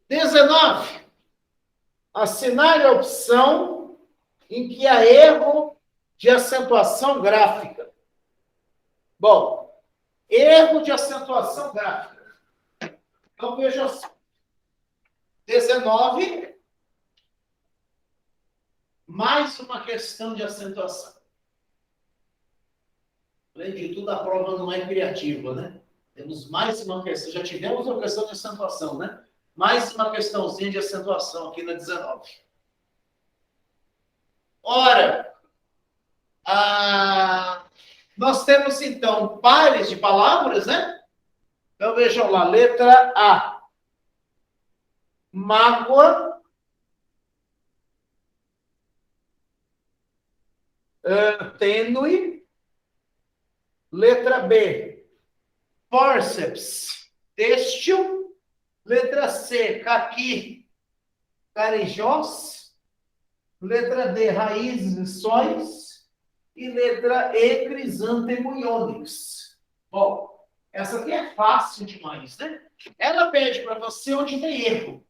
19. Assinale a opção em que há erro de acentuação gráfica. Bom, erro de acentuação gráfica. Então, veja só. 19, mais uma questão de acentuação. Além de tudo, a prova não é criativa, né? Temos mais uma questão. Já tivemos uma questão de acentuação, né? Mais uma questãozinha de acentuação aqui na 19. Ora, nós temos, então, pares de palavras, né? Então, vejam lá, letra A. Mágoa. Tênue. Letra B. Fórceps. Têxtil. Letra C. Caqui. Carijós. Letra D. Raízes e sóis. E letra E. Crisântemo e ônix. Bom, essa aqui é fácil demais, né? Ela pede para você onde tem erro.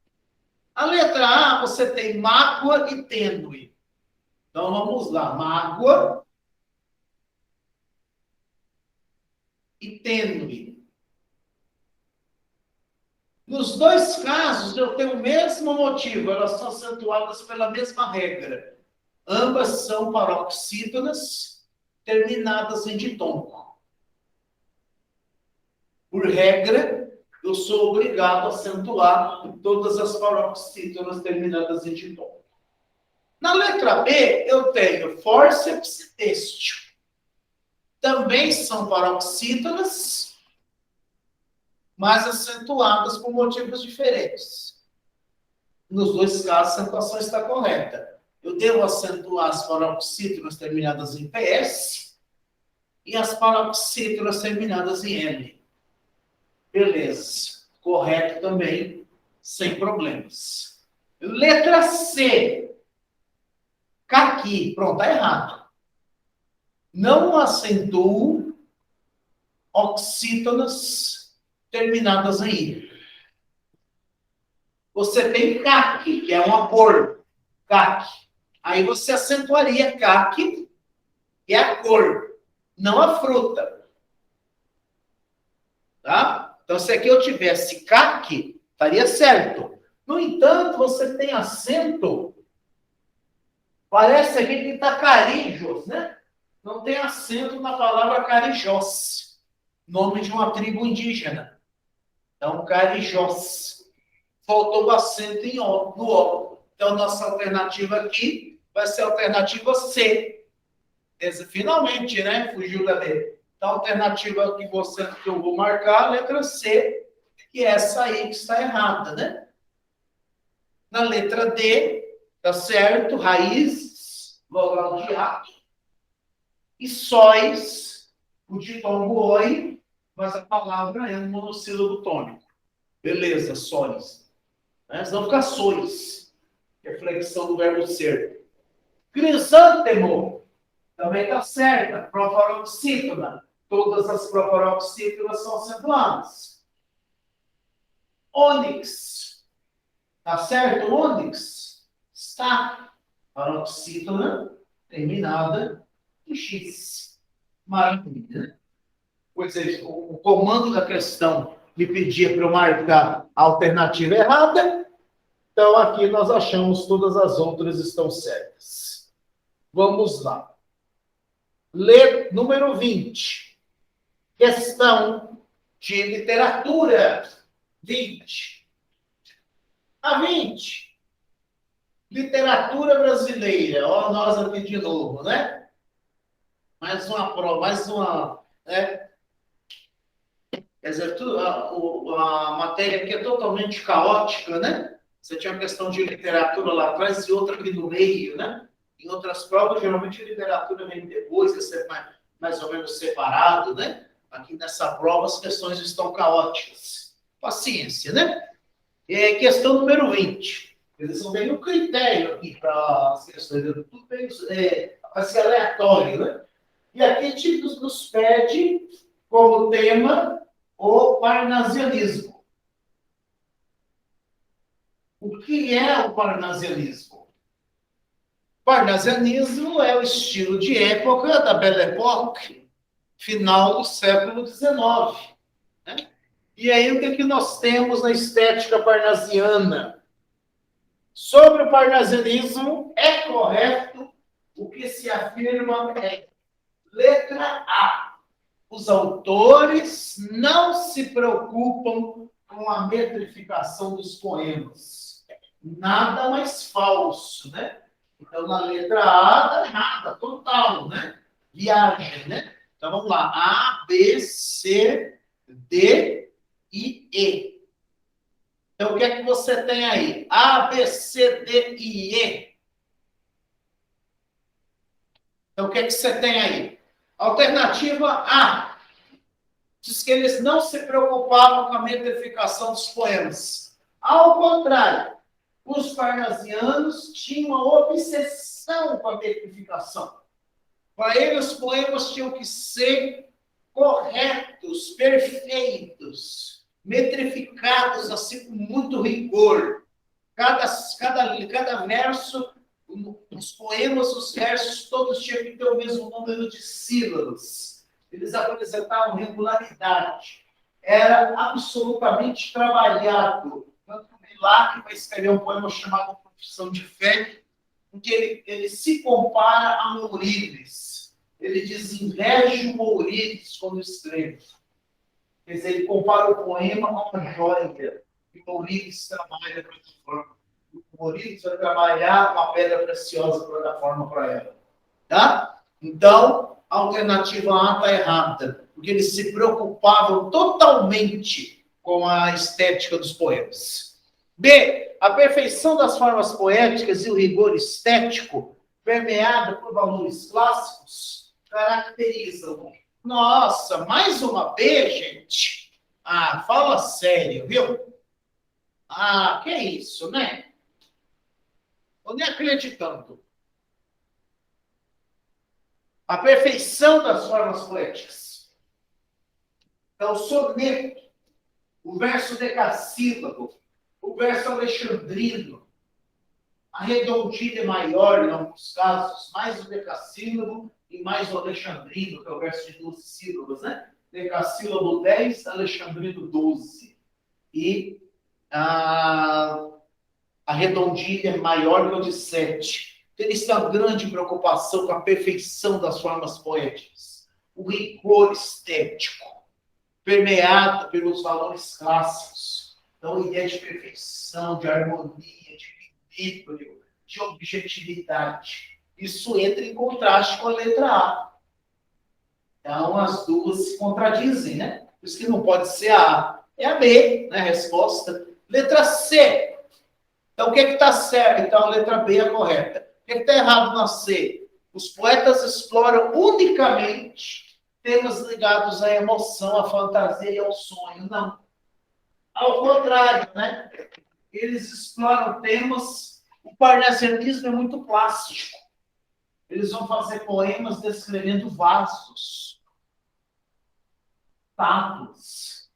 A letra A, você tem mágoa e tênue. Então, vamos lá. Mágoa e tênue. Nos dois casos, eu tenho o mesmo motivo. Elas são acentuadas pela mesma regra. Ambas são paroxítonas terminadas em ditongo. Por regra, eu sou obrigado a acentuar todas as paroxítonas terminadas em ditongo. Na letra B, eu tenho fórceps e têxtil. Também são paroxítonas, mas acentuadas por motivos diferentes. Nos dois casos, a acentuação está correta. Eu devo acentuar as paroxítonas terminadas em PS e as paroxítonas terminadas em L. Beleza. Correto também, sem problemas. Letra C. Caqui. Pronto, está errado. Não acentuo oxítonas terminadas em I. Você tem caqui, que é uma cor. Caqui. Aí você acentuaria caqui, que é a cor, não a fruta. Tá? Então, se aqui eu tivesse caqui, estaria certo. No entanto, você tem acento. Parece aqui que está carijos, né? Não tem acento na palavra carijós. Nome de uma tribo indígena. Então, carijós. Faltou o acento em O, no O. Então, nossa alternativa aqui vai ser a alternativa C. Finalmente, né? Fugiu da D. Então, a alternativa que eu vou marcar, a letra C, que é essa aí que está errada, né? Na letra D, tá certo? Raízes, vogal de A. E sóis, o ditongo oi, mas a palavra é um monossílabo tônico. Beleza, sóis. Né? Senão fica sois. Reflexão do verbo ser. Crisântemo. Também está certa. Proparoxítona. Todas as proparoxítonas são acentuadas. Ônix. Está certo? Ônix. Está. Paroxítona terminada em X. Maravilha. Pois é, o comando da questão me pedia para eu marcar a alternativa errada. Então, aqui nós achamos todas as outras estão certas. Vamos lá. Número 20. Questão de literatura. 20. A 20. Literatura brasileira. Ó, nós aqui de novo, né? Mais uma prova, mais uma... Né? Quer dizer, a matéria aqui é totalmente caótica, né? Você tinha uma questão de literatura lá atrás e outra aqui no meio, né? Em outras provas, geralmente a literatura vem depois, é ser mais ou menos separado, né? Aqui nessa prova as questões estão caóticas. Paciência, né? Questão número 20. Eles não têm um critério aqui para as questões, tudo bem, vai ser aleatório, né? E aqui a gente nos pede como tema o parnasianismo. O que é o parnasianismo? O parnasianismo é o estilo de época da Belle Époque, final do século XIX. Né? E aí, o que, que nós temos na estética parnasiana? Sobre o parnasianismo, é correto o que se afirma é letra A. Os autores não se preocupam com a metrificação dos poemas. Nada mais falso, né? Então, na letra A, dá errada, total, né? Viagem, né? Então, vamos lá. A, B, C, D e E. Então, o que é que você tem aí? A, B, C, D e E. Então, o que é que você tem aí? Alternativa A. Diz que eles não se preocupavam com a metrificação dos poemas. Ao contrário, os parnasianos tinham uma obsessão com a metrificação. Para eles, os poemas tinham que ser corretos, perfeitos, metrificados assim com muito rigor. Cada verso, os poemas, os versos, todos tinham que ter o mesmo número de sílabas. Eles apresentavam regularidade. Era absolutamente trabalhado. Tanto que Milagre vai escrever um poema chamado Profissão de Fé, em que ele se compara a Mourides. Ele diz, inveja Mourides quando escreve. Quer dizer, ele compara o poema a uma joia. E Mourides trabalha para essa forma. O Mourides vai trabalhar uma pedra preciosa para dar forma para ela. Tá? Então, a alternativa A está errada, porque eles se preocupavam totalmente com a estética dos poemas. B. A perfeição das formas poéticas e o rigor estético, permeado por valores clássicos, caracterizam. Nossa, mais uma B, gente? Ah, fala sério, viu? Ah, que isso, né? Estou nem acreditando. A perfeição das formas poéticas. Então, o soneto, o verso decassílabo, o verso alexandrino, a redondilha maior, em alguns casos, mais o decassílabo e mais o alexandrino, que é o verso de 12 sílabas, né? Decassílabo 10, alexandrino 12. E a redondilha maior que o de 7. Então, eles têm uma grande preocupação com a perfeição das formas poéticas, o rigor estético, permeado pelos valores clássicos. Então, ideia de perfeição, de harmonia, de equilíbrio, de objetividade. Isso entra em contraste com a letra A. Então, as duas se contradizem, né? Por isso que não pode ser a A. É a B, né? A resposta. Letra C. Então, o que está certo? Então, a letra B é a correta. O que está errado na C? Os poetas exploram unicamente temas ligados à emoção, à fantasia e ao sonho. Não. Ao contrário, né? Eles exploram temas... O parnasianismo é muito plástico. Eles vão fazer poemas descrevendo vasos, tábuas,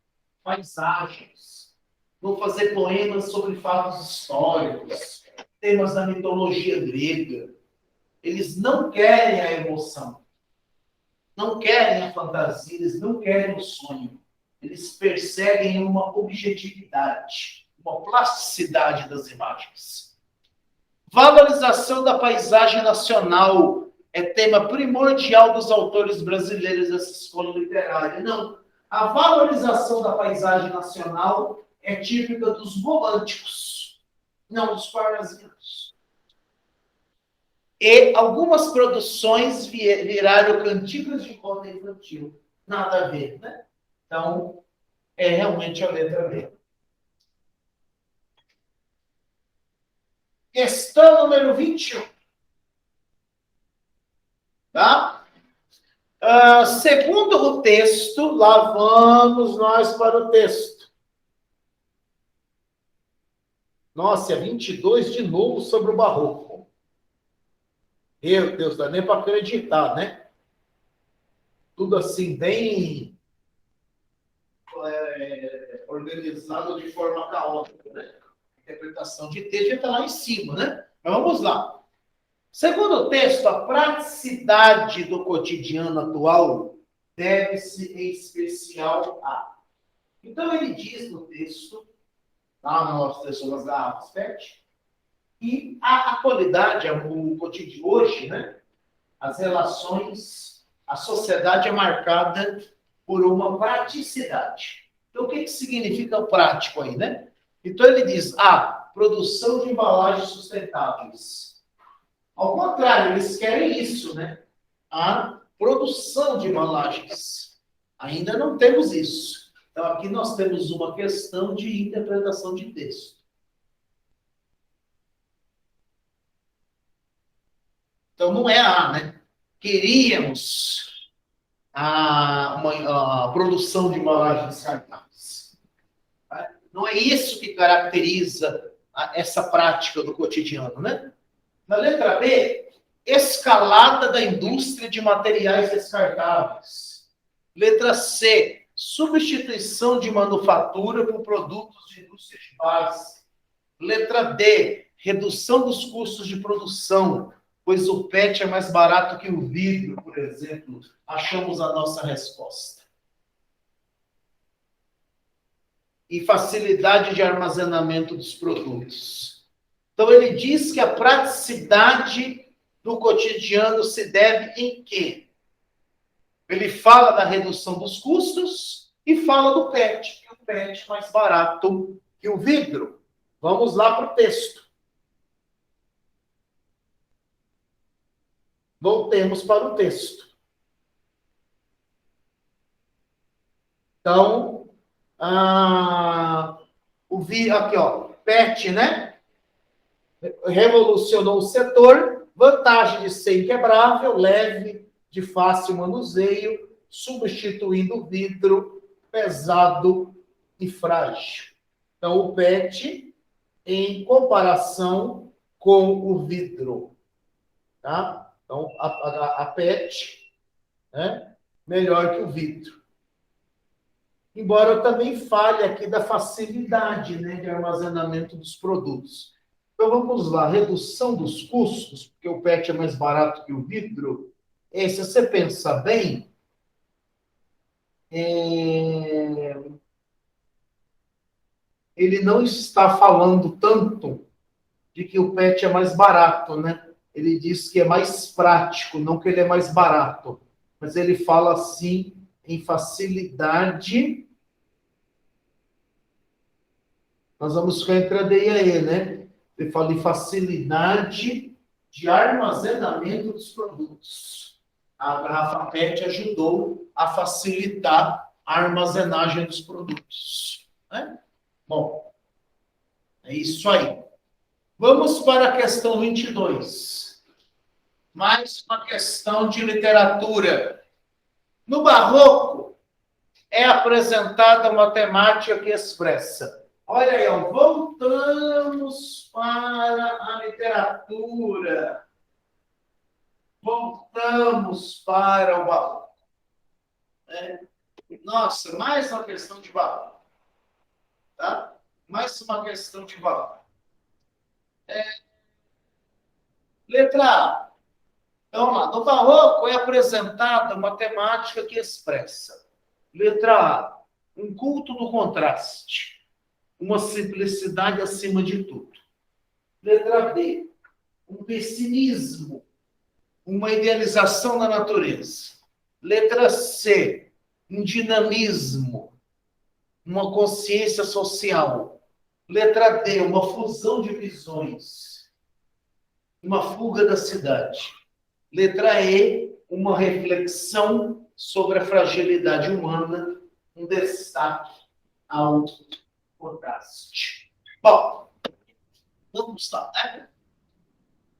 paisagens. Vão fazer poemas sobre fatos históricos, temas da mitologia grega. Eles não querem a emoção, não querem a fantasia, eles não querem o sonho. Eles perseguem uma objetividade, uma plasticidade das imagens. Valorização da paisagem nacional é tema primordial dos autores brasileiros dessa escola literária. Não, a valorização da paisagem nacional é típica dos românticos, não dos parnasianos. E algumas produções viraram cantigas de conta infantil. Nada a ver, né? Então, é realmente a letra B. Questão número 21. Tá? Segundo o texto, lá vamos nós para o texto. Nossa, é 22 de novo sobre o barroco. Meu Deus, dá nem para acreditar, né? Tudo assim, bem organizado de forma caótica, né? Interpretação de texto já está lá em cima, né? Mas vamos lá. Segundo o texto, a praticidade do cotidiano atual deve-se em especial a. Então, ele diz no texto, lá no nosso texto das garrafas PET, que a atualidade, o cotidiano hoje, né? As relações, a sociedade é marcada por uma praticidade. Então, o que significa o prático aí, né? Então, ele diz, produção de embalagens sustentáveis. Ao contrário, eles querem isso, né? A produção de embalagens. Ainda não temos isso. Então, aqui nós temos uma questão de interpretação de texto. Então, não é né? Queríamos a produção de embalagens descartáveis. Não é isso que caracteriza essa prática do cotidiano, né? Na letra B, escalada da indústria de materiais descartáveis. Letra C, substituição de manufatura por produtos de indústria de base. Letra D, redução dos custos de produção, pois o PET é mais barato que o vidro, por exemplo. Achamos a nossa resposta. E facilidade de armazenamento dos produtos. Então, ele diz que a praticidade do cotidiano se deve em quê? Ele fala da redução dos custos e fala do PET, que o PET é mais barato que o vidro. Vamos lá para o texto. Voltemos para o texto. Então, aqui, ó, PET, né? Revolucionou o setor, vantagem de ser inquebrável, leve, de fácil manuseio, substituindo o vidro pesado e frágil. Então, o PET em comparação com o vidro. Tá? Então, a PET, né, melhor que o vidro. Embora eu também fale aqui da facilidade, né, de armazenamento dos produtos. Então, vamos lá. Redução dos custos, porque o PET é mais barato que o vidro. Se você pensar bem, ele não está falando tanto de que o PET é mais barato, né? Ele diz que é mais prático, não que ele é mais barato. Mas ele fala, assim, em facilidade. Nós vamos ficar entre a D e a E, né? Ele fala em facilidade de armazenamento dos produtos. A garrafa PET ajudou a facilitar a armazenagem dos produtos. Né? Bom, é isso aí. Vamos para a questão 22. Mais uma questão de literatura. No Barroco, é apresentada uma temática que expressa. Olha aí, ó, voltamos para a literatura. Voltamos para o Barroco. Nossa, mais uma questão de Barroco. Tá? Mais uma questão de Barroco. Letra A. Então, lá, no Barroco é apresentada uma temática que expressa. Letra A. Um culto do contraste. Uma simplicidade acima de tudo. Letra B. Um pessimismo. Uma idealização da natureza. Letra C. Um dinamismo. Uma consciência social. Letra D. Uma fusão de visões. Uma fuga da cidade. Letra E, uma reflexão sobre a fragilidade humana, um destaque ao contraste. Bom, vamos lá, né?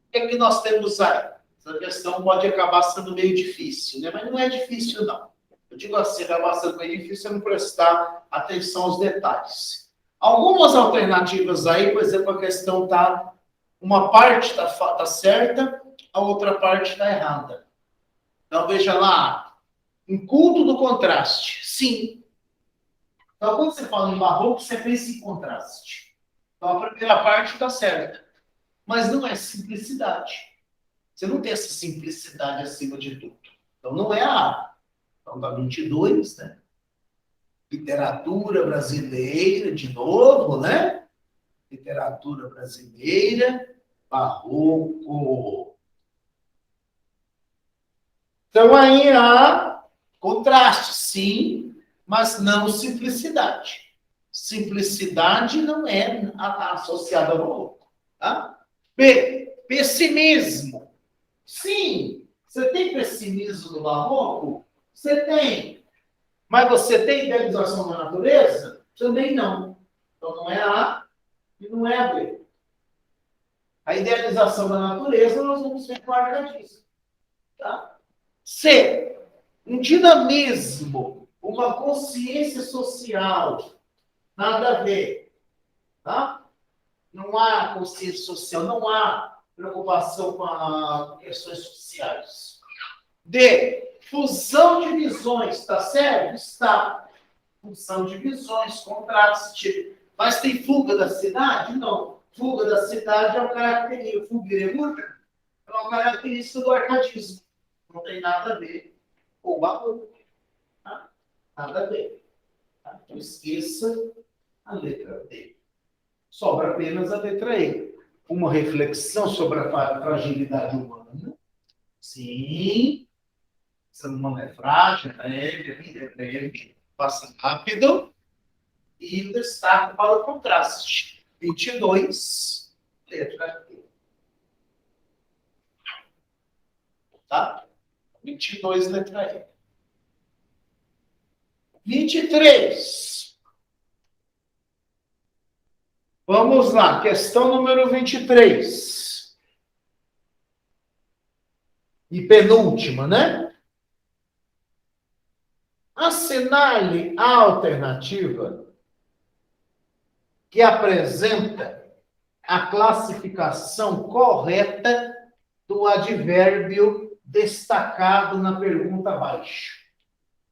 O que é que nós temos aí? Essa questão pode acabar sendo meio difícil, né? Mas não é difícil, não. Eu digo assim, acabar sendo meio difícil é não prestar atenção aos detalhes. Algumas alternativas aí, por exemplo, a questão está... Uma parte está certa, a outra parte está errada. Então, veja lá. Um culto do contraste. Sim. Então, quando você fala em barroco, você pensa em contraste. Então, a primeira parte está certa. Mas não é simplicidade. Você não tem essa simplicidade acima de tudo. Então, não é a A. Então, está 22, né? Literatura brasileira, de novo, né? Literatura brasileira, barroco. Então, aí há contraste, sim, mas não simplicidade. Simplicidade não é associada ao barroco. Tá? B, pessimismo. Sim, você tem pessimismo no barroco? Você tem. Mas você tem idealização da natureza? Também não. Então não é A e não é a B. A idealização da natureza nós vamos ver com a arcadismo. Tá? C. Um dinamismo, uma consciência social. Nada a ver. Tá? Não há consciência social, não há preocupação com as questões sociais. D. Fusão de visões, está certo? Está. Fusão de visões, contraste. Mas tem fuga da cidade? Não. Fuga da cidade é uma característica. Fuga é uma característica do arcadismo. Não tem nada a ver com o barroco. Tá? Nada a ver. Tá? Então esqueça a letra D. Sobra apenas a letra E. Uma reflexão sobre a fragilidade humana. Sim. Essa não é frágil, é breve, passa rápido. E o destaque para o contraste. 22, letra E. Tá? 22, letra E. 23. Vamos lá, questão número 23. E penúltima, né? Assinale a alternativa que apresenta a classificação correta do advérbio destacado na pergunta abaixo.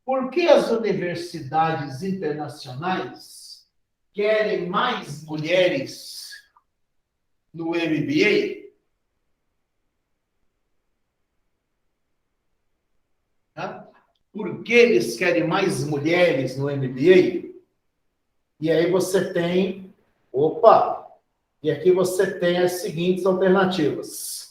Por que as universidades internacionais querem mais mulheres no MBA? Tá? Por que eles querem mais mulheres no MBA? E aí você tem... Opa! E aqui você tem as seguintes alternativas.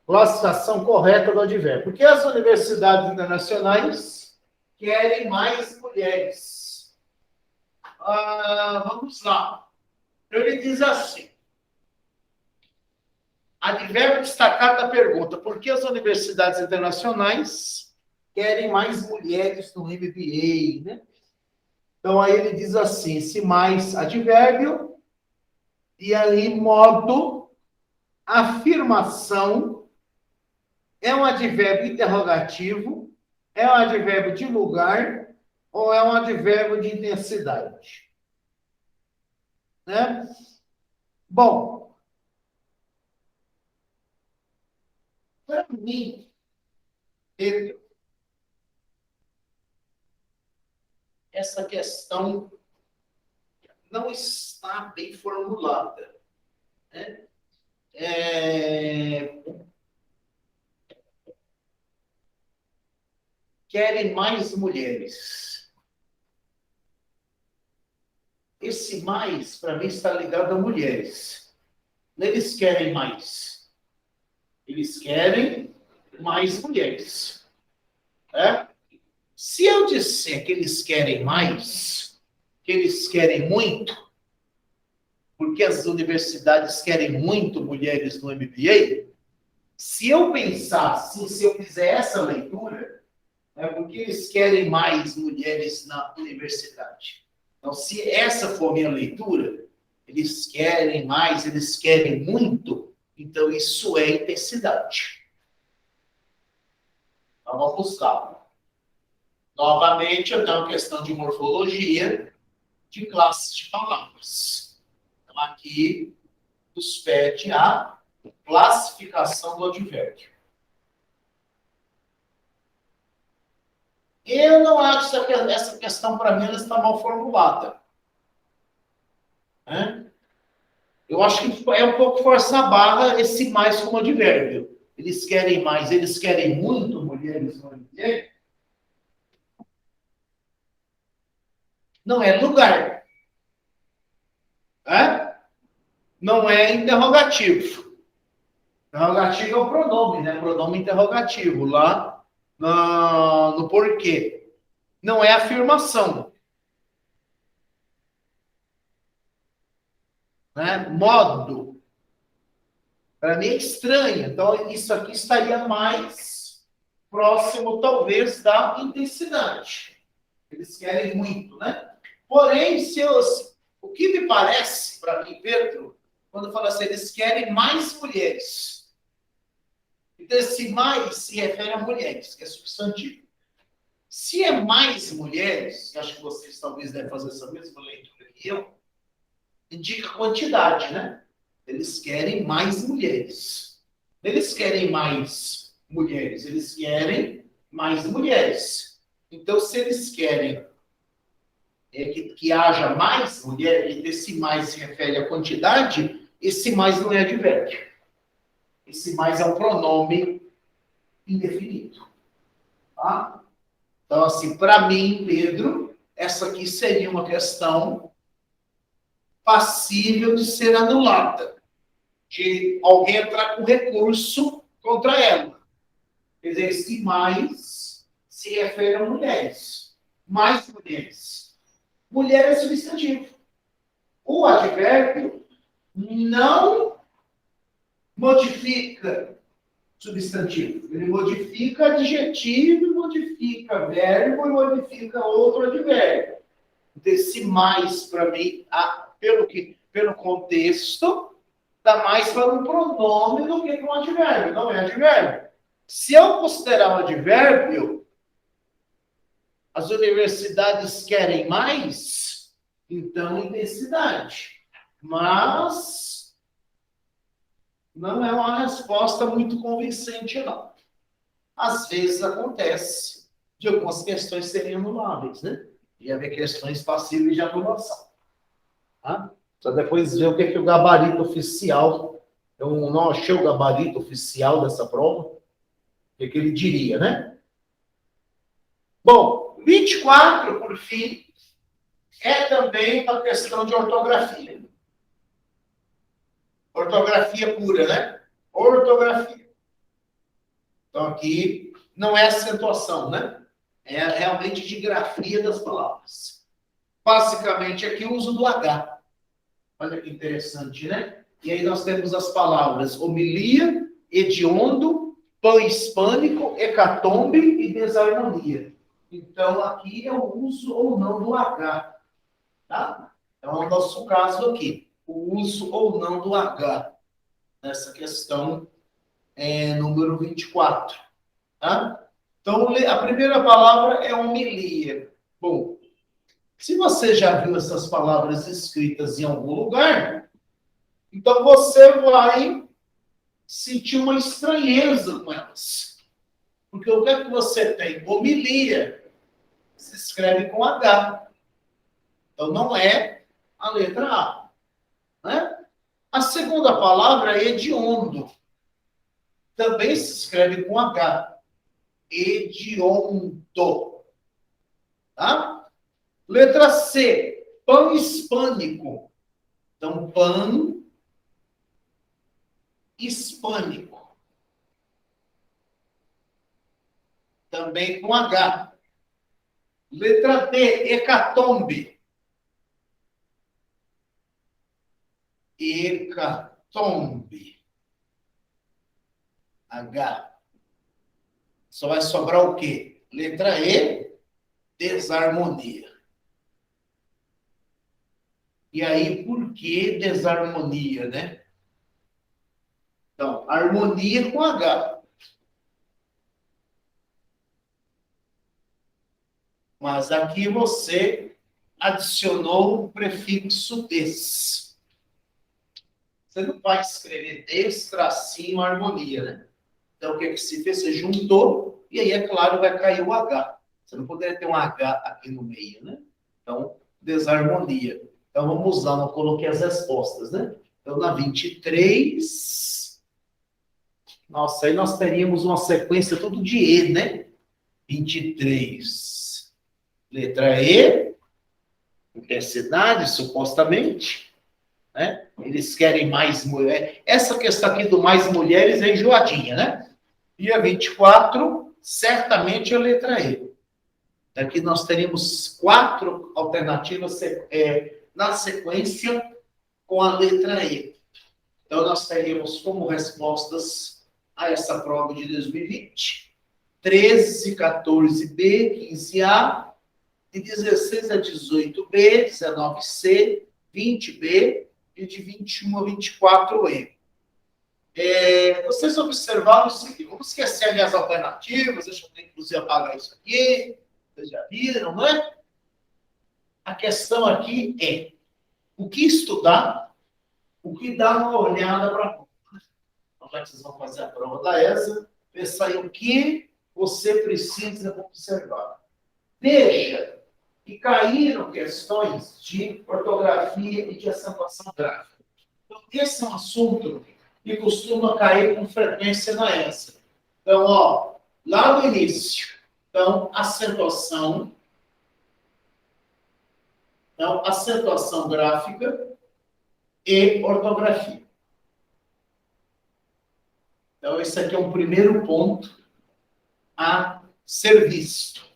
Classificação correta do advérbio. Por que as universidades internacionais querem mais mulheres? Vamos lá. Ele diz assim. Advérbio destacado da pergunta. Por que as universidades internacionais querem mais mulheres no MBA? Né? Então, aí ele diz assim, se mais advérbio, e aí modo, afirmação, é um advérbio interrogativo, é um advérbio de lugar, ou é um advérbio de intensidade? Né? Bom, para mim, essa questão não está bem formulada. Né? Querem mais mulheres. Esse mais, para mim, está ligado a mulheres. Eles querem mais. Eles querem mais mulheres. Né? Se eu disser que eles querem mais, que eles querem muito, porque as universidades querem muito mulheres no MBA, se eu pensar assim, se eu fizer essa leitura, é porque eles querem mais mulheres na universidade. Então, se essa for a minha leitura, eles querem mais, eles querem muito, então isso é intensidade. Então, vamos lá. Novamente, eu tenho uma questão de morfologia, de classes de palavras. Então, aqui nos pede a classificação do advérbio. Eu não acho essa questão, para mim, ela está mal formulada. Né? Eu acho que é um pouco forçar a barra esse mais como advérbio. Eles querem mais, eles querem muito, mulheres não mulheres. Não é lugar. Né? Não é interrogativo. Interrogativo é o pronome, né? Pronome interrogativo, lá no porquê. Não é afirmação. Né? Modo. Para mim é estranho. Então, isso aqui estaria mais próximo, talvez, da intensidade. Eles querem muito, né? Porém, o que me parece, para mim, Pedro, quando fala assim, eles querem mais mulheres. Então, esse mais se refere a mulheres, que é substantivo. Se é mais mulheres, acho que vocês talvez devem fazer essa mesma leitura que eu, indica quantidade, né? Eles querem mais mulheres. Eles querem mais mulheres, eles querem mais mulheres. Então, se eles querem que haja mais mulheres, e esse mais se refere à quantidade, esse mais não é advérbio. Esse mais é um pronome indefinido. Tá? Então, assim, para mim, Pedro, essa aqui seria uma questão passível de ser anulada, de alguém entrar com recurso contra ela. Quer dizer, esse mais se refere a mulheres. Mais mulheres. Mulher é substantivo. O advérbio não modifica substantivo. Ele modifica adjetivo, modifica verbo e modifica outro advérbio. Desse mais, para mim, pelo contexto, dá mais para um pronome do que para um advérbio. Não é advérbio. Se eu considerar um advérbio, as universidades querem mais, então intensidade. Mas não é uma resposta muito convincente, não. Às vezes acontece de algumas questões serem anuláveis, né? E haver questões passíveis de anulação. Tá? Só depois ver o que o gabarito oficial, eu não achei o gabarito oficial dessa prova, o que ele diria, né? Bom, 24, por fim, é também uma questão de ortografia. Ortografia pura, né? Ortografia. Então, aqui não é acentuação, né? É realmente de grafia das palavras. Basicamente, aqui o uso do H. Olha que interessante, né? E aí nós temos as palavras homilia, hediondo, pan-hispânico, hecatombe e desarmonia. Então, aqui é o uso ou não do H. Tá? Então, é o nosso caso aqui. O uso ou não do H. Nessa questão número 24. Tá? Então, a primeira palavra é homilia. Bom, se você já viu essas palavras escritas em algum lugar, então você vai sentir uma estranheza com elas. Porque o que é que você tem? Homilia se escreve com H. Então não é a letra A. Né? A segunda palavra é hediondo. Também se escreve com H. Hediondo. Tá? Letra C, pão hispânico. Então, pão hispânico. Também com H. Letra D, hecatombe. Hecatombe. H. Só vai sobrar o quê? Letra E, desarmonia. E aí, por que desarmonia, né? Então, harmonia com H. Mas aqui você adicionou o prefixo des. Você não vai escrever des, tracinho, harmonia, né? Então, o que se fez? Você juntou, e aí, é claro, vai cair o H. Você não poderia ter um H aqui no meio, né? Então, desarmonia. Então, vamos usar, eu coloquei as respostas, né? Então, na 23, nossa, aí nós teríamos uma sequência tudo de E, né? 23, letra E, intensidade, supostamente, né? Eles querem mais mulheres. Essa questão aqui do mais mulheres é enjoadinha, né? E a 24, certamente é a letra E. Aqui nós teríamos 4 alternativas na sequência com a letra E. Então, nós teríamos como respostas a essa prova de 2020, 13, 14B, 15A, de 16 a 18B, 19C, 20B e de 21 a 24E. Vocês observaram o seguinte, vamos esquecer ali as alternativas, deixa eu inclusive apagar isso aqui, vocês já viram, não é? A questão aqui é o que estudar, o que dar uma olhada para a prova. Então, já que vocês vão fazer a prova da ESA, pensar em o que você precisa observar. Veja que caíram questões de ortografia e de acentuação gráfica. Então, esse é um assunto que costuma cair com frequência na ESA. Então, ó, lá no início, então, acentuação gráfica e ortografia. Então, esse aqui é um primeiro ponto a ser visto.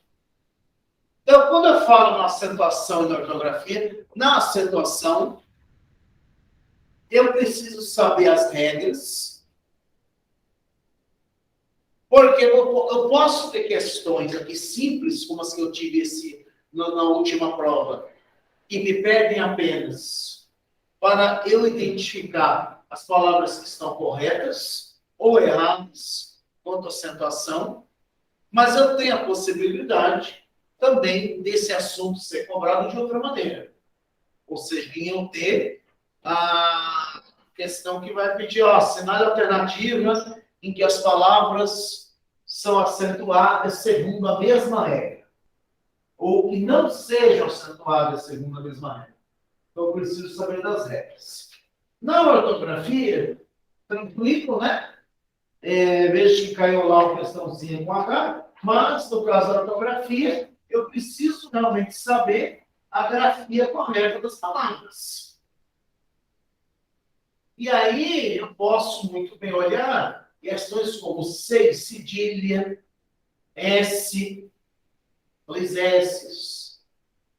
Então, quando eu falo na acentuação e na ortografia, na acentuação, eu preciso saber as regras, porque eu posso ter questões aqui simples, como as que eu tive na última prova, que me pedem apenas para eu identificar as palavras que estão corretas ou erradas quanto à acentuação, mas eu tenho a possibilidade também desse assunto ser cobrado de outra maneira. Ou seja, em eu ter a questão que vai pedir, sinais alternativos em que as palavras são acentuadas segundo a mesma regra. Ou que não sejam acentuadas segundo a mesma regra. Então, eu preciso saber das regras. Na ortografia, tranquilo, né? Vejo que caiu lá uma questãozinha com H, mas, no caso da ortografia, eu preciso realmente saber a grafia correta das palavras. E aí, eu posso muito bem olhar questões como C, cedilha, S, dois S's,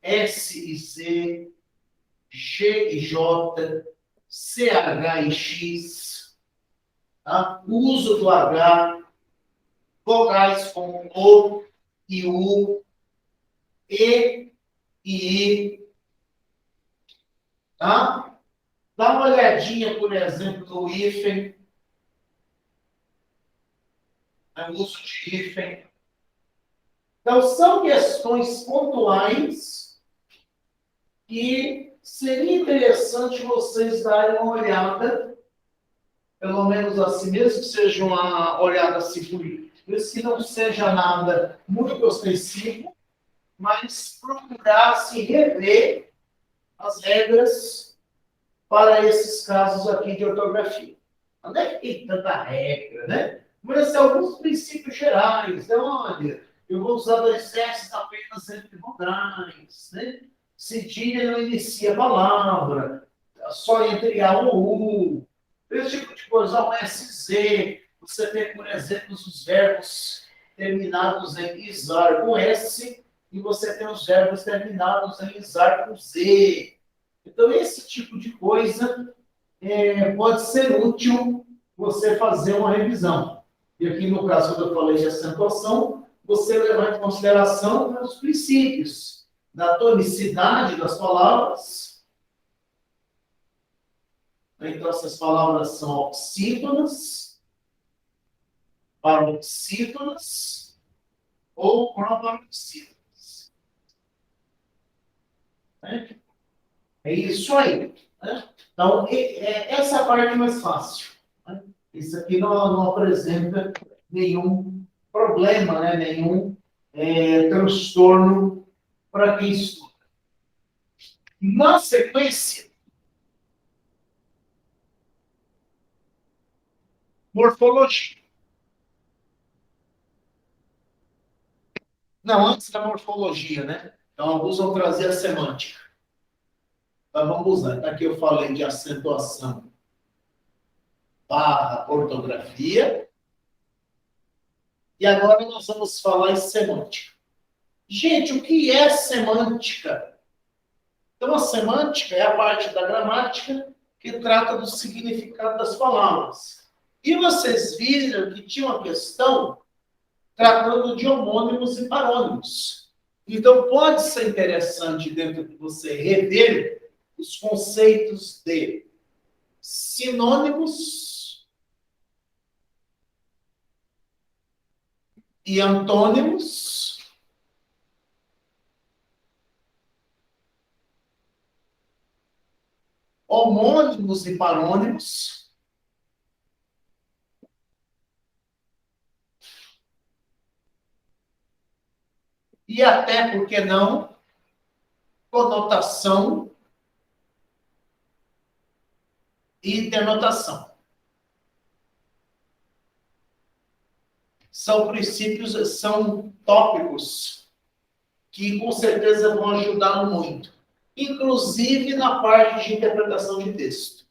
S e Z, G e J, CH e X, tá? O uso do H, vogais como O e U, E e I, tá? Dá uma olhadinha, por exemplo, no hífen, no uso de hífen. Então, são questões pontuais que seria interessante vocês darem uma olhada, pelo menos assim, mesmo que seja uma olhada assim, por isso que não seja nada muito ostensivo, mas procurar se rever as regras para esses casos aqui de ortografia. Onde é que tem tanta regra, né? Mas são alguns princípios gerais, né? Olha, eu vou usar dois S's apenas entre vogais, né? Cedilha não inicia a palavra, só entre A ou U. Esse tipo de coisa, um SZ, você tem, por exemplo, os verbos terminados em isar com S, e você tem os verbos terminados em isar com Z. Então, esse tipo de coisa pode ser útil você fazer uma revisão. E aqui, no caso, quando eu falei de acentuação, você levar em consideração os princípios da tonicidade das palavras. Então, essas palavras são oxítonas, paroxítonas ou proparoxítonas. É isso aí. Né? Então, essa é a parte mais fácil. Né? Isso aqui não apresenta nenhum problema, né? Nenhum transtorno para quem estuda. Na sequência, morfologia. Não, antes da morfologia, né? Então, alguns vão trazer a semântica. Então, vamos lá. Aqui eu falei de acentuação barra ortografia. E agora nós vamos falar em semântica. Gente, o que é semântica? Então, a semântica é a parte da gramática que trata do significado das palavras. E vocês viram que tinha uma questão tratando de homônimos e parônimos. Então, pode ser interessante dentro de você rever os conceitos de sinônimos e antônimos, homônimos e parônimos, e até, por que não, conotação e denotação. São princípios, são tópicos que com certeza vão ajudá-lo muito. Inclusive na parte de interpretação de texto.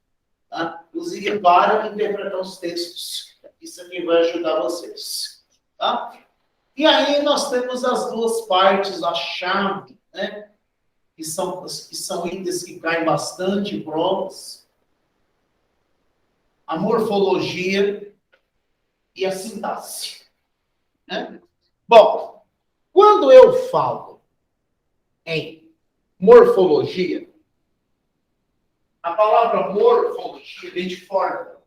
Tá? Inclusive para interpretar os textos. Isso aqui vai ajudar vocês. Tá? E aí nós temos as duas partes, a chave, né? que são itens que caem bastante em provas. A morfologia e a sintaxe. Né? Bom, quando eu falo em morfologia, a palavra morfologia vem de forma.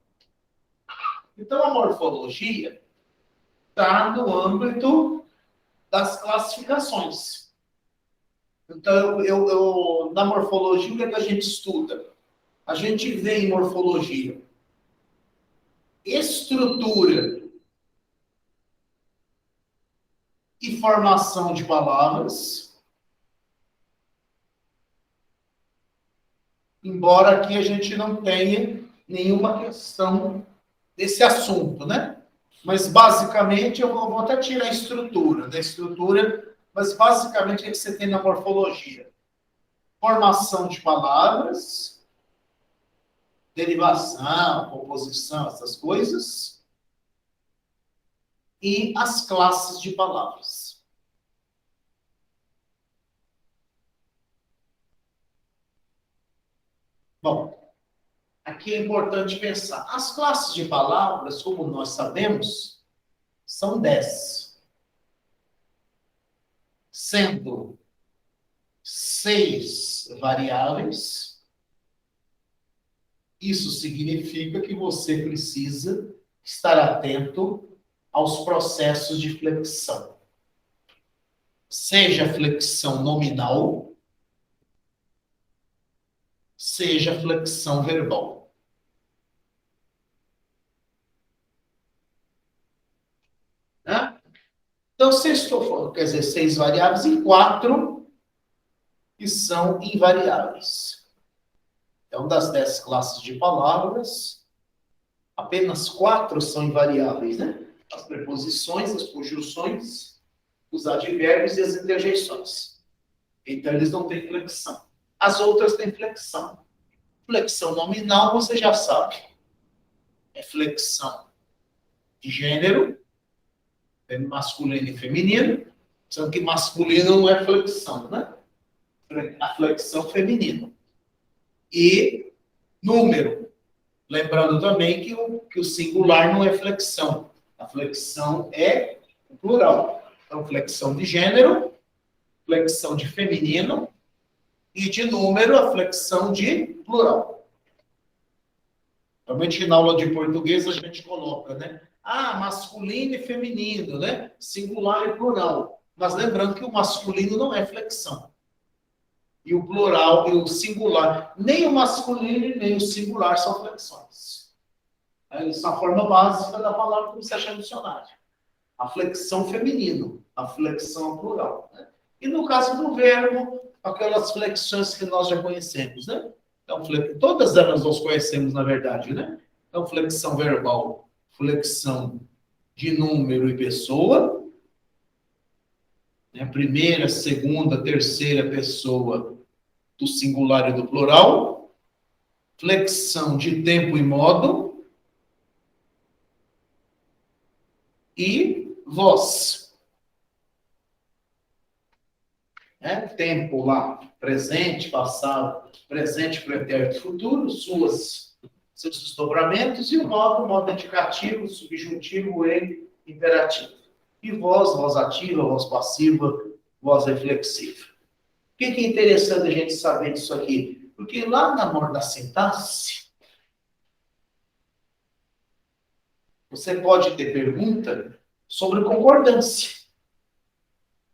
Então, a morfologia está no âmbito das classificações. Então, na morfologia, o que é que a gente estuda? A gente vê em morfologia estrutura e formação de palavras, embora aqui a gente não tenha nenhuma questão desse assunto, né? Mas, basicamente, eu vou até tirar a estrutura, da estrutura, mas, basicamente, o que você tem na morfologia? Formação de palavras, derivação, composição, essas coisas, e as classes de palavras. Bom, aqui é importante pensar. As classes de palavras, como nós sabemos, são 10. Sendo 6 variáveis, isso significa que você precisa estar atento aos processos de flexão. Seja flexão nominal, seja flexão verbal. Né? Então, se estou falando, quer dizer, 6 variáveis e 4 que são invariáveis. Então, das 10 classes de palavras, apenas 4 são invariáveis, né? As preposições, as conjunções, os advérbios e as interjeições. Então, eles não têm flexão. As outras têm flexão. Flexão nominal, você já sabe. É flexão de gênero, masculino e feminino, sendo que masculino não é flexão, né? A flexão feminina. E número. Lembrando também que o singular não é flexão. A flexão é o plural. Então, flexão de gênero, flexão de feminino e de número, a flexão de plural. Realmente, na aula de português, a gente coloca, né? Masculino e feminino, né? Singular e plural. Mas lembrando que o masculino não é flexão. E o plural e o singular, nem o masculino nem o singular são flexões. Isso é a forma básica da palavra que você acha no dicionário. A flexão feminino. a flexão plural. Né? E no caso do verbo, aquelas flexões que nós já conhecemos, né? Então, todas elas nós conhecemos, na verdade, né? Então, flexão verbal, flexão de número e pessoa, né? Primeira, segunda, terceira pessoa do singular e do plural, flexão de tempo e modo e voz. Né? Tempo lá, presente, passado, presente, pretérito, futuro, seus desdobramentos, e o modo indicativo, subjuntivo e imperativo. E voz ativa, voz passiva, voz reflexiva. O que é interessante a gente saber disso aqui? Porque lá na sintaxe, você pode ter pergunta sobre concordância.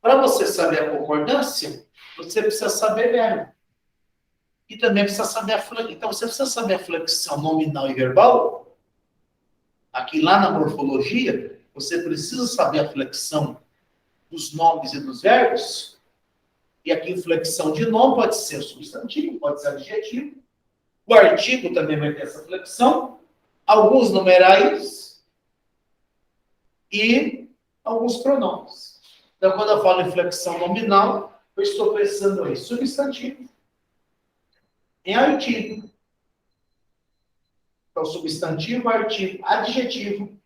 Para você saber a concordância, você precisa saber verbo. E também precisa saber a flexão. Então, você precisa saber a flexão nominal e verbal. Aqui lá na morfologia, você precisa saber a flexão dos nomes e dos verbos. E aqui, flexão de nome pode ser substantivo, pode ser adjetivo. O artigo também vai ter essa flexão. Alguns numerais e alguns pronomes. Então, quando eu falo em flexão nominal, eu estou pensando em substantivo, em artigo. Então, substantivo, artigo, adjetivo,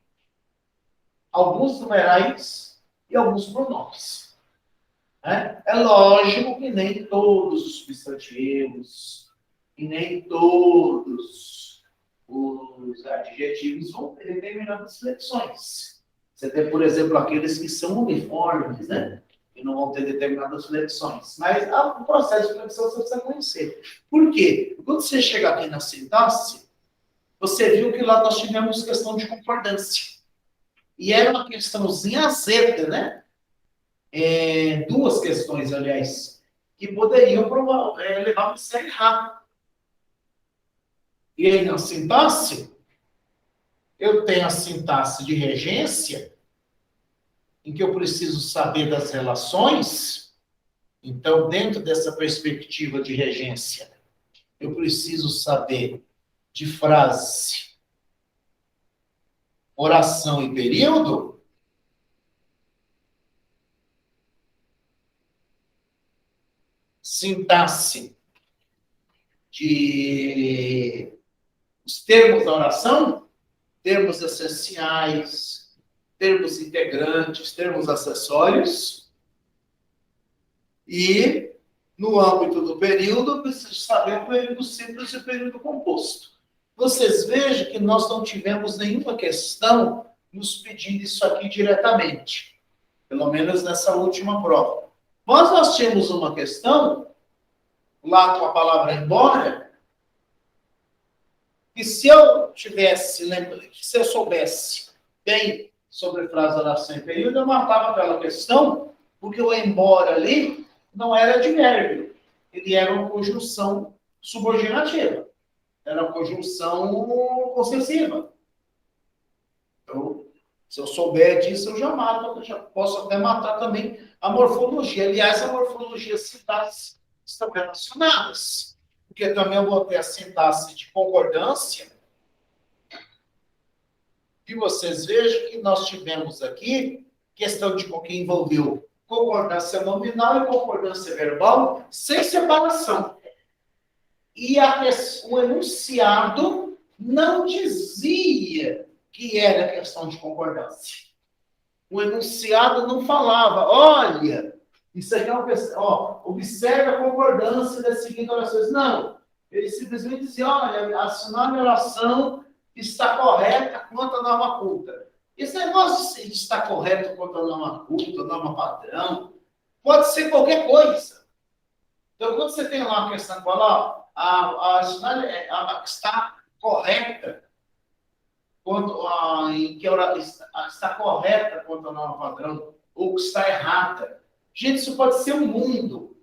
alguns numerais e alguns pronomes. Né? É lógico que nem todos os substantivos e nem todos os adjetivos vão ter determinadas flexões. Você tem, por exemplo, aqueles que são uniformes, né? E não vão ter determinadas flexões. Mas o processo de flexão você precisa conhecer. Por quê? Quando você chega aqui na sintaxe, você viu que lá nós tivemos questão de concordância. E era uma questãozinha azeda, né? Duas questões, aliás, que poderiam levar você a errar. E aí, na sintaxe, eu tenho a sintaxe de regência, em que eu preciso saber das relações. Então, dentro dessa perspectiva de regência, eu preciso saber de frase, oração e período. Sintaxe de os termos da oração, termos essenciais, termos integrantes, termos acessórios. E, no âmbito do período, eu preciso saber o período simples e o período composto. Vocês vejam que nós não tivemos nenhuma questão nos pedindo isso aqui diretamente, pelo menos nessa última prova. Mas nós tínhamos uma questão, lá com a palavra embora, que se eu soubesse bem sobre frase, oração e período, eu matava aquela questão, porque o embora ali não era advérbio, ele era uma conjunção subordinativa, era uma conjunção possessiva. Então, se eu souber disso, eu já mato, eu já posso até matar também a morfologia. Aliás, a morfologia e a sintaxe estão relacionadas, porque também eu vou ter a sintaxe de concordância, e vocês vejam que nós tivemos aqui questão de que envolveu concordância nominal e concordância verbal sem separação. E o enunciado não dizia que era questão de concordância. O enunciado não falava, olha, isso aqui é uma questão, observe a concordância das seguintes orações. Não, ele simplesmente dizia, olha, assinar a minha oração está correta quanto à norma culta. Esse negócio de estar correto quanto à norma culta, norma padrão, pode ser qualquer coisa. Então, quando você tem lá uma questão que fala, a está correta está correta quanto à norma padrão, ou que está errada. Gente, isso pode ser um mundo.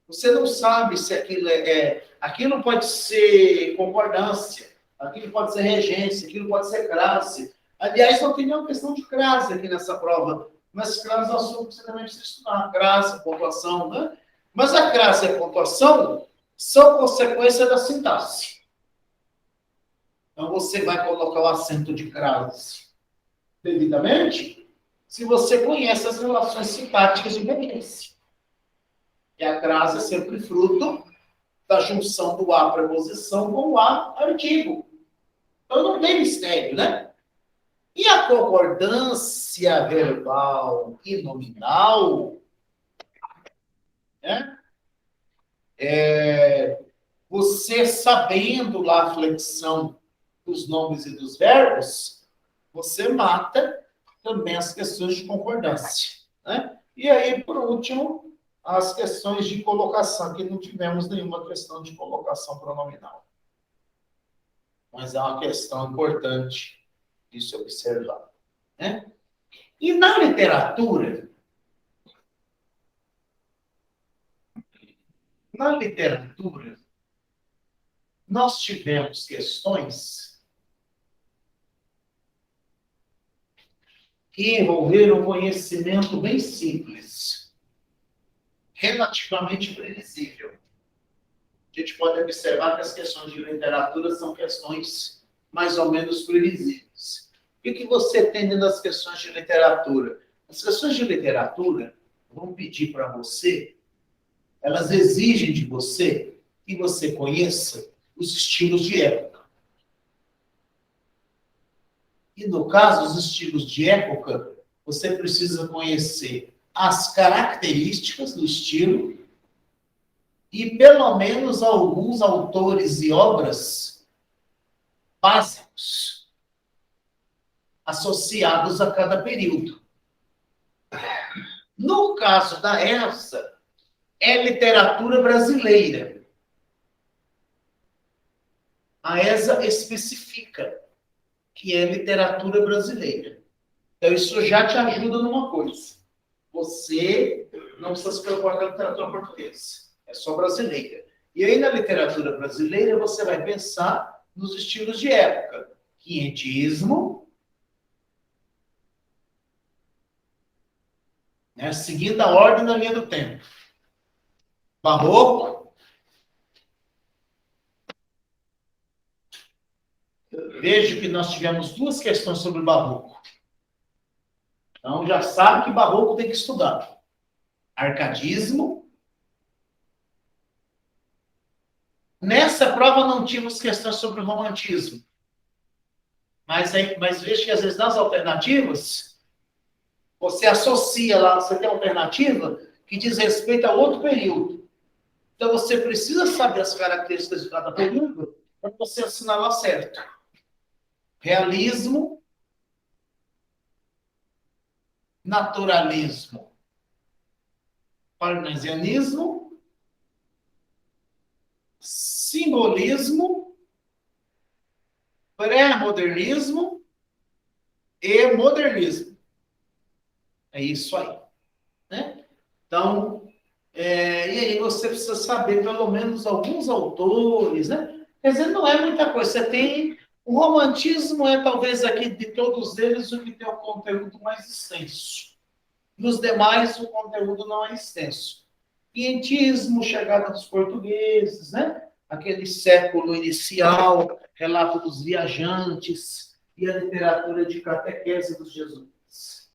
Você não sabe se aquilo pode ser concordância, aquilo pode ser regência, aquilo pode ser crase. Aliás, não tem nenhuma questão de crase aqui nessa prova Mas crase é um assunto que você também precisa estudar. Crase, pontuação, né? Mas a crase e a pontuação são consequência da sintaxe. Então, você vai colocar o acento de crase devidamente se você conhece as relações sintáticas de referência. E a crase é sempre fruto da junção do a preposição com o a artigo. Então, não tem mistério, né? E a concordância verbal e nominal, né? Você sabendo lá a flexão dos nomes e dos verbos, você mata também as questões de concordância, né? E aí, por último, as questões de colocação, que não tivemos nenhuma questão de colocação pronominal. Mas é uma questão importante de se observar, né? E na literatura, nós tivemos questões que envolveram um conhecimento bem simples, relativamente previsível. A gente pode observar que as questões de literatura são questões mais ou menos previsíveis. O que você tem dentro das questões de literatura? As questões de literatura vão pedir para você, elas exigem de você que você conheça os estilos de época. E, no caso, os estilos de época, você precisa conhecer as características do estilo e, pelo menos, alguns autores e obras básicos associados a cada período. No caso da ESA, é literatura brasileira. A ESA especifica que é literatura brasileira. Então, isso já te ajuda numa coisa. Você não precisa se preocupar com a literatura portuguesa. É só brasileira. E aí, na literatura brasileira, você vai pensar nos estilos de época. Quinhentismo, né, seguindo a ordem da linha do tempo. Barroco. Vejo que nós tivemos duas questões sobre barroco. Então, já sabe que barroco tem que estudar. Arcadismo. Nessa prova não tínhamos questões sobre romantismo. Mas veja que, às vezes, nas alternativas, você associa lá, você tem alternativa que diz respeito a outro período. Então, você precisa saber as características de cada período para você assinalar certo. Realismo, naturalismo, parnasianismo, simbolismo, pré-modernismo e modernismo. É isso aí, né? Então, e aí você precisa saber pelo menos alguns autores, né? Quer dizer, não é muita coisa. Você tem... O romantismo é talvez aqui de todos eles o que tem o conteúdo mais extenso. Nos demais, o conteúdo não é extenso. Quinhentismo, chegada dos portugueses, né? Aquele século inicial, relato dos viajantes e a literatura de catequese dos jesuítas.